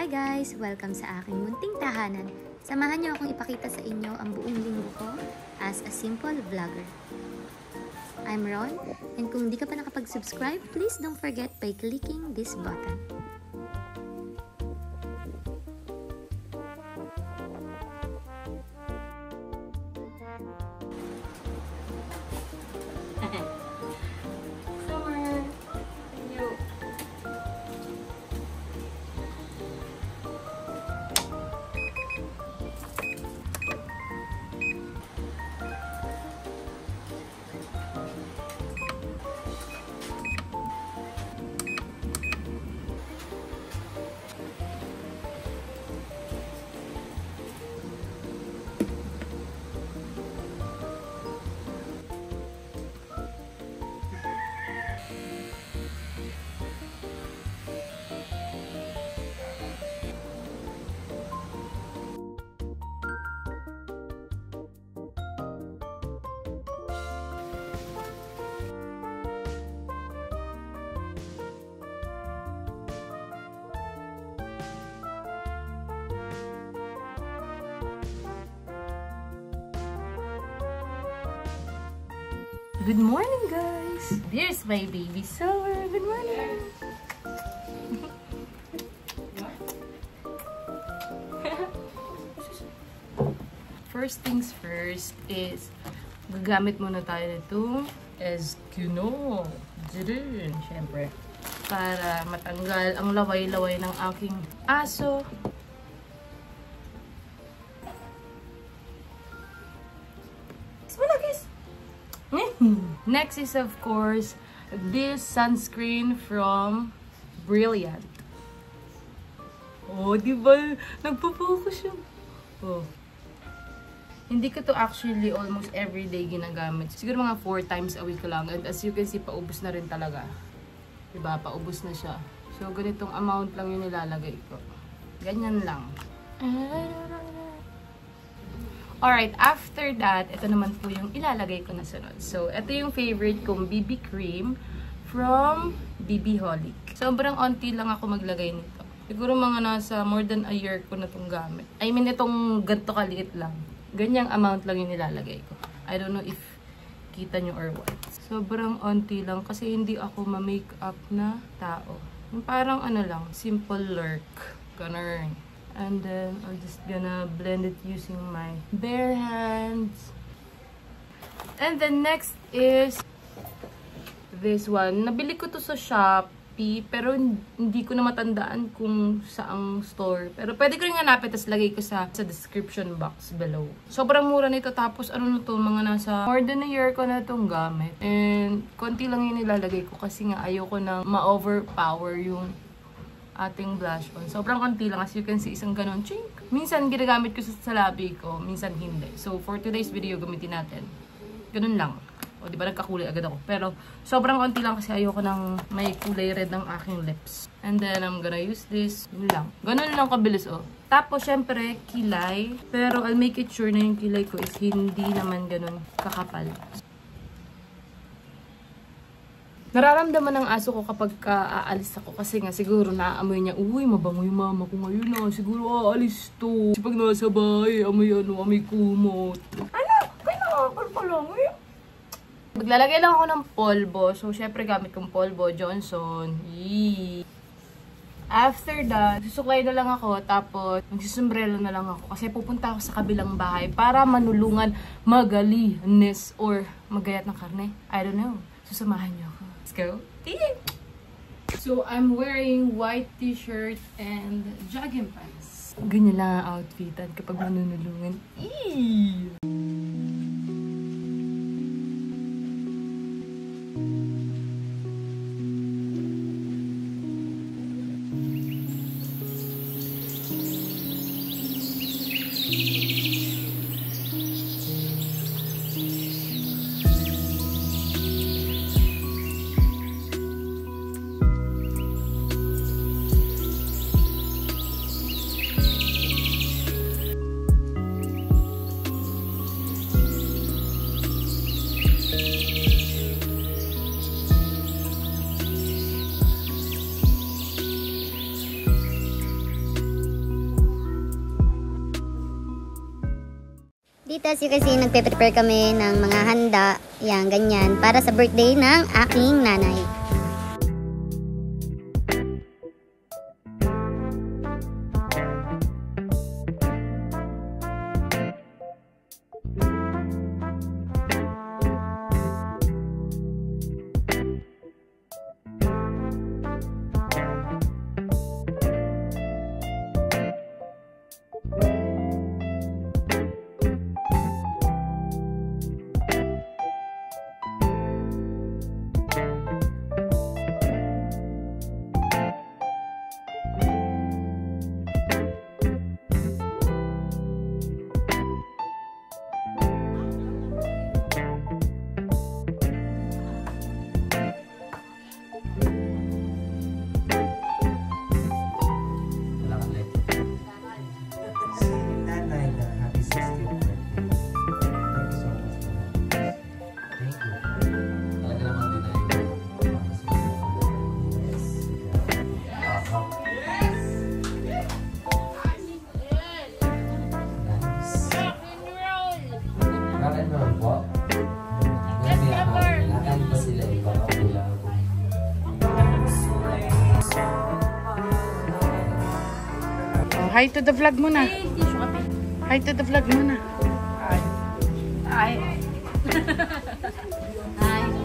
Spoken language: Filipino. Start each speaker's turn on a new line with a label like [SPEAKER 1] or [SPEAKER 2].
[SPEAKER 1] Hi guys! Welcome sa aking munting tahanan. Samahan niyo akong ipakita sa inyo ang buong linggo ko as a simple vlogger. I'm Ron, and kung di ka pa nakapag-subscribe, please don't forget by clicking this button.
[SPEAKER 2] Good morning, guys! There's my baby Sower. Good morning! First things first is gagamit muna tayo nito Esquino. Siyempre, para matanggal ang laway-laway ng aking aso. Next is, of course, this sunscreen from Brilliant. Oh, diba? Nagpo-focus yun. Oh. Hindi ko to actually almost everyday ginagamit. Siguro mga 4 times a week lang. And as you can see, paubos na rin talaga. Diba? Paubos na siya. So, ganitong amount lang yung nilalagay ko. Ganyan lang. Alright, after that, ito naman po yung ilalagay ko na sunod. So, ito yung favorite kong BB cream from BB Holic. Sobrang onti lang ako maglagay nito. Siguro mga nasa more than a year ko na itong gamit. I mean, itong ganito kaliit lang. Ganyang amount lang yung nilalagay ko. I don't know if kita nyo or what. Sobrang onti lang kasi hindi ako ma-makeup na tao. Yung parang ano lang, simple lurk. Ganun. And then, I'm just gonna blend it using my bare hands. And then, next is this one. Nabili ko to sa Shopee, pero hindi ko na matandaan kung saang store. Pero pwede ko rin hanapin, tapos lagay ko sa description box below. Sobrang mura nito, tapos ano na to, mga nasa more than a year ko na itong gamit. And konti lang yung nilalagay ko kasi nga ayoko na ma-overpower yung ating blush on. Sobrang konti lang. As you can see, isang ganon. Chink! Minsan ginagamit ko sa labi ko, minsan hindi. So, for today's video, gamitin natin. Ganun lang. O, di ba nagkakulay agad ako. Pero, sobrang konti lang kasi ayoko ng may kulay red ng aking lips. And then, I'm gonna use this. Yun lang. Ganun lang kabilis, oh. Tapos, syempre, kilay. Pero, I'll make it sure na yung kilay ko is hindi naman ganun kakapal. Nararamdaman ng aso ko kapag aalis ako kasi nga siguro naaamoy niya, uy, mabango yung mama ko ngayon na. Siguro aalis to. Kasi pag nasa bahay, amoy kumot. Ano? Kailangan pa lang eh. Maglalagay lang ako ng polvo. So, syempre gamit kong polvo, Johnson. Yee. After that, susuklay na lang ako. Tapos, magsisumbrelo na lang ako. Kasi pupunta ako sa kabilang bahay para manulungan magalinis or magayat ng karne. I don't know. Susamahan niyo ako. Let's go. So, I'm wearing white t-shirt and jogging pants. Ganyan lang ang outfitan kapag manunulungan. Eee!
[SPEAKER 3] Dito kasi nagpe-prepare kami ng mga handa, yan, ganyan, para sa birthday ng aking nanay.
[SPEAKER 2] Hi to the vlog muna. Hi to the vlog muna. Hi. Hi. Hi.